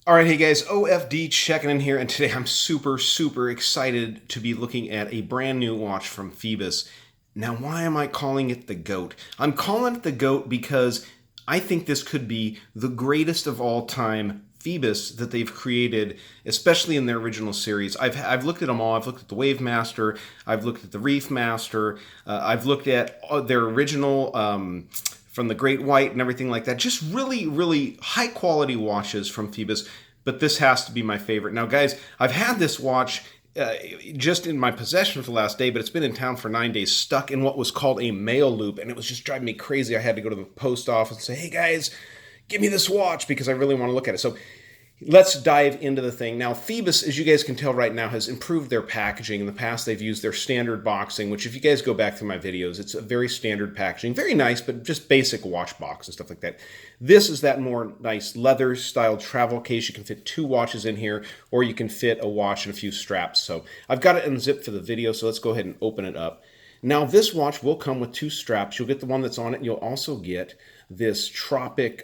All right, hey guys, OFD checking in here, and today I'm super excited to be looking at a brand new watch from Phoibos. Now, why am I calling it the GOAT? I'm calling it the GOAT because I think this could be the greatest of all time Phoibos that they've created, especially in their original series. I've looked at them all. I've looked at the Wave Master, I've looked at the Reef Master, I've looked at their original. From the Great White and everything like that. Just really high quality watches from Phoibos, but this has to be my favorite. Now, guys, I've had this watch just in my possession for the last day, but it's been in town for 9 days, stuck in what was called a mail loop, and it was just driving me crazy. I had to go to the post office and say, hey guys, give me this watch because I really want to look at it. So let's dive into the thing. Now, Phoibos, as you guys can tell right now, has improved their packaging. In the past, they've used their standard boxing, which if you guys go back through my videos, it's a very standard packaging. Very nice, but just basic watch box and stuff like that. This is that more nice leather-style travel case. You can fit 2 watches in here, or you can fit a watch and a few straps. So I've got it unzipped for the video, so let's go ahead and open it up. Now, this watch will come with 2 straps. You'll get the one that's on it, and you'll also get this tropic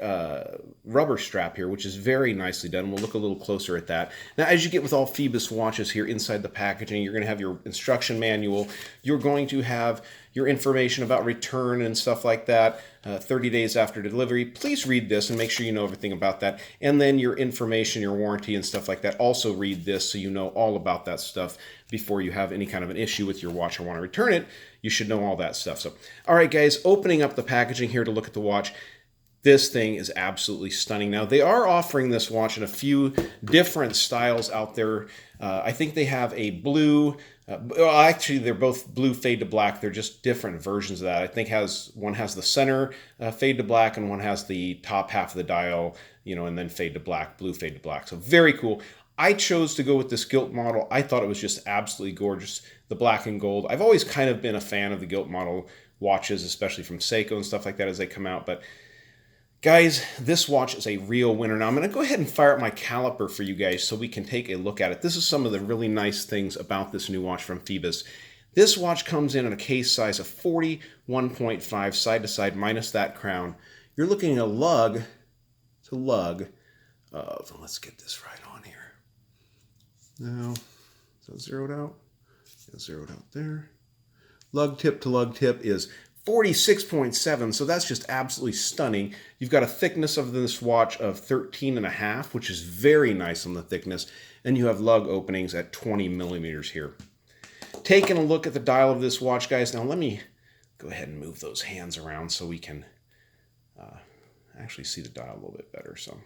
rubber strap here, which is very nicely done. We'll look a little closer at that. Now, as you get with all Phoibos watches here inside the packaging, you're going to have your instruction manual. You're going to have your information about return and stuff like that, 30 days after delivery. Please read this and make sure you know everything about that. And then your information, your warranty and stuff like that. Also read this so you know all about that stuff before you have any kind of an issue with your watch or want to return it. You should know all that stuff. So, all right, guys, opening up the packaging here to look at the watch. This thing is absolutely stunning. Now, they are offering this watch in a few different styles out there. I think they have a blue, well, actually, they're both blue fade to black. They're just different versions of that. I think one has the center fade to black, and one has the top half of the dial, and then fade to black, blue fade to black. So very cool. I chose to go with this gilt model. I thought it was just absolutely gorgeous, the black and gold. I've always kind of been a fan of the gilt model watches, especially from Seiko and stuff like that as they come out, but guys, this watch is a real winner. Now, I'm going to go ahead and fire up my caliper for you guys so we can take a look at it. This is some of the really nice things about this new watch from Phoibos. This watch comes in at a case size of 41.5 side to side minus that crown. You're looking at a lug to lug of, let's get this right on here. Now, is that zeroed out? Yeah, zeroed out there. Lug tip to lug tip is 46.7, so that's just absolutely stunning. You've got a thickness of this watch of 13.5, which is very nice on the thickness, and you have lug openings at 20 millimeters here. Taking a look at the dial of this watch, guys. Now let me go ahead and move those hands around so we can actually see the dial a little bit better. So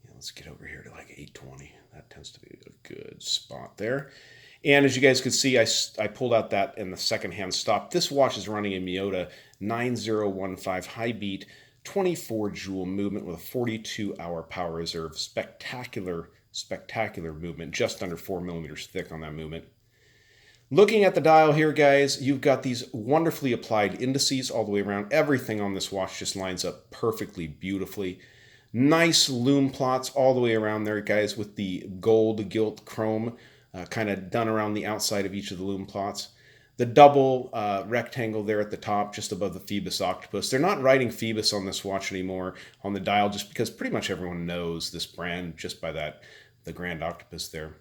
yeah, let's get over here to like 820. That tends to be a good spot there. And as you guys can see, I pulled out that in the second-hand stop. This watch is running a Miyota 9015 high beat, 24 joule movement with a 42-hour power reserve. Spectacular movement, just under 4 millimeters thick on that movement. Looking at the dial here, guys, you've got these wonderfully applied indices all the way around. Everything on this watch just lines up perfectly, beautifully. Nice lume plots all the way around there, guys, with the gold gilt chrome kind of done around the outside of each of the lume plots. The double rectangle there at the top, just above the Phoibos octopus. They're not writing Phoibos on this watch anymore on the dial, just because pretty much everyone knows this brand just by the grand octopus there.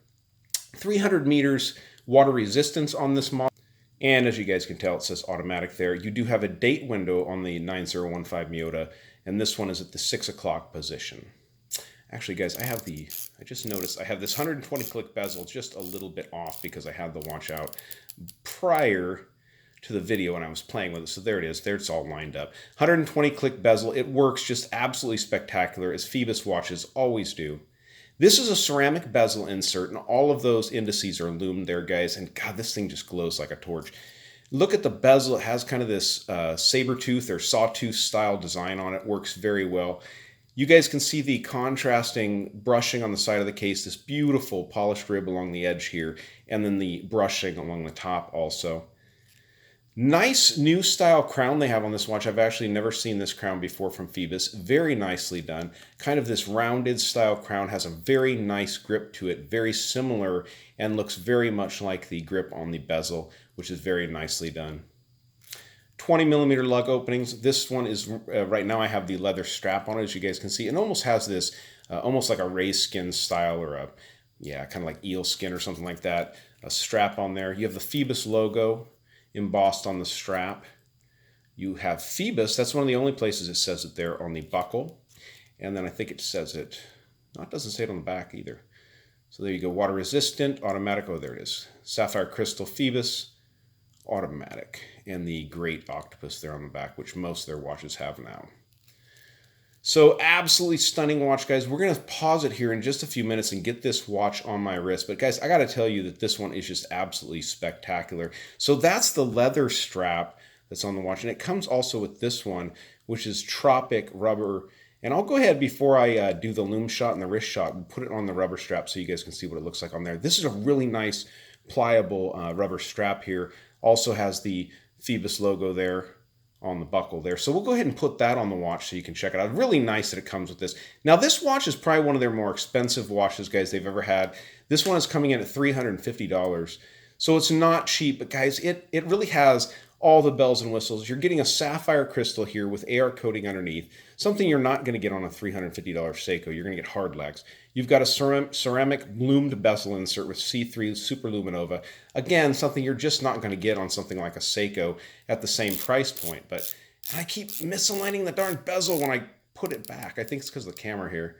300 meters water resistance on this model. And as you guys can tell, it says automatic there. You do have a date window on the 9015 Miyota, and this one is at the 6 o'clock position. Actually, guys, I just noticed I have this 120 click bezel just a little bit off because I had the watch out prior to the video when I was playing with it. So there it is. There it's all lined up. 120 click bezel. It works just absolutely spectacular, as Phoibos watches always do. This is a ceramic bezel insert, and all of those indices are lumed there, guys. And God, this thing just glows like a torch. Look at the bezel. It has kind of this saber tooth or sawtooth style design on it. Works very well. You guys can see the contrasting brushing on the side of the case, this beautiful polished rib along the edge here, and then the brushing along the top also. Nice new style crown they have on this watch. I've actually never seen this crown before from Phoibos. Very nicely done. Kind of this rounded style crown, has a very nice grip to it, very similar, and looks very much like the grip on the bezel, which is very nicely done. 20mm lug openings. This one is, right now I have the leather strap on it, as you guys can see. It almost has this, almost like a ray skin style, or a, yeah, kind of like eel skin or something like that. A strap on there. You have the Phoibos logo embossed on the strap. You have Phoibos. That's one of the only places it says it there on the buckle. And then I think it says it, no, it doesn't say it on the back either. So there you go, water resistant, automatic, oh there it is. Sapphire crystal Phoibos, automatic. And the Great Octopus there on the back, which most of their watches have now. So absolutely stunning watch, guys. We're going to pause it here in just a few minutes and get this watch on my wrist. But guys, I got to tell you that this one is just absolutely spectacular. So that's the leather strap that's on the watch. And it comes also with this one, which is Tropic rubber. And I'll go ahead, before I do the loom shot and the wrist shot, and put it on the rubber strap so you guys can see what it looks like on there. This is a really nice pliable rubber strap here. Also has the Phoibos logo there on the buckle there. So we'll go ahead and put that on the watch so you can check it out. Really nice that it comes with this. Now this watch is probably one of their more expensive watches, guys, they've ever had. This one is coming in at $350. So it's not cheap, but guys, it really has all the bells and whistles. You're getting a sapphire crystal here with AR coating underneath, something you're not going to get on a $350 Seiko. You're going to get hard legs. You've got a ceramic loomed bezel insert with C3 Super Luminova. Again, something you're just not going to get on something like a Seiko at the same price point. But I keep misaligning the darn bezel when I put it back. I think it's because of the camera here.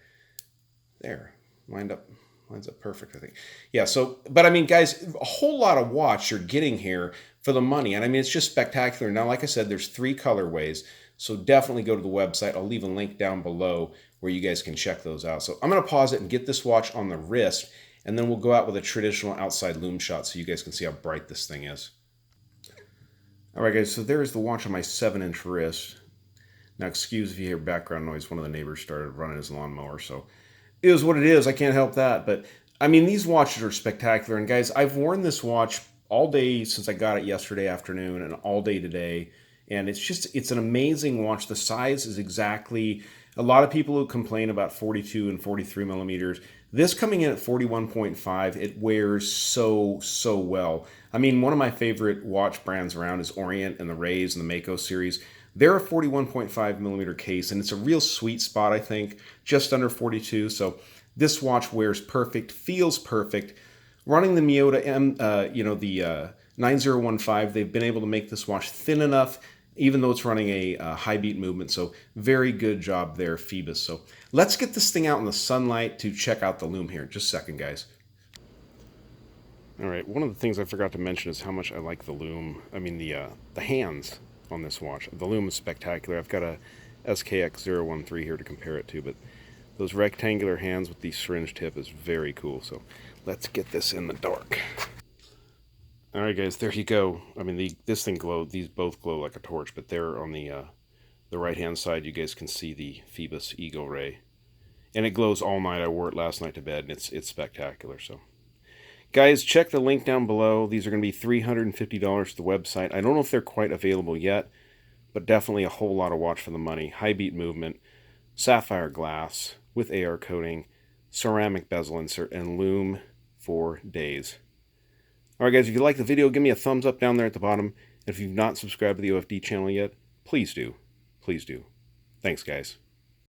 There, lines up perfect, I think. Yeah, so, but I mean, guys, a whole lot of watch you're getting here for the money. And I mean, it's just spectacular. Now, like I said, there's 3 colorways. So definitely go to the website. I'll leave a link down below where you guys can check those out. So I'm going to pause it and get this watch on the wrist, and then we'll go out with a traditional outside loom shot so you guys can see how bright this thing is. All right, guys, so there's the watch on my 7-inch wrist. Now, excuse if you hear background noise. One of the neighbors started running his lawnmower, so it is what it is. I can't help that. But I mean, these watches are spectacular. And guys, I've worn this watch all day since I got it yesterday afternoon and all day today. And it's an amazing watch. The size is exactly, a lot of people who complain about 42 and 43 millimeters. This coming in at 41.5, it wears so well. I mean, one of my favorite watch brands around is Orient and the Rays and the Mako series. They're a 41.5 millimeter case, and it's a real sweet spot, I think, just under 42. So this watch wears perfect, feels perfect. Running the Miyota the 9015, they've been able to make this watch thin enough, even though it's running a high beat movement. So very good job there, Phoibos. So let's get this thing out in the sunlight to check out the loom here. Just a second, guys. All right, one of the things I forgot to mention is how much I like the loom. I mean, the hands on this watch. The loom is spectacular. I've got a SKX013 here to compare it to, but those rectangular hands with the syringe tip is very cool. So let's get this in the dark. All right, guys, there you go. I mean, this thing glowed. These both glow like a torch, but there on the right-hand side, you guys can see the Phoibos Eagle Ray. And it glows all night. I wore it last night to bed, and it's spectacular. So, guys, check the link down below. These are going to be $350 to the website. I don't know if they're quite available yet, but definitely a whole lot of watch for the money. High beat movement, sapphire glass with AR coating, ceramic bezel insert, and loom for days. Alright guys, if you like the video, give me a thumbs up down there at the bottom. And if you've not subscribed to the OFD channel yet, please do. Please do. Thanks, guys.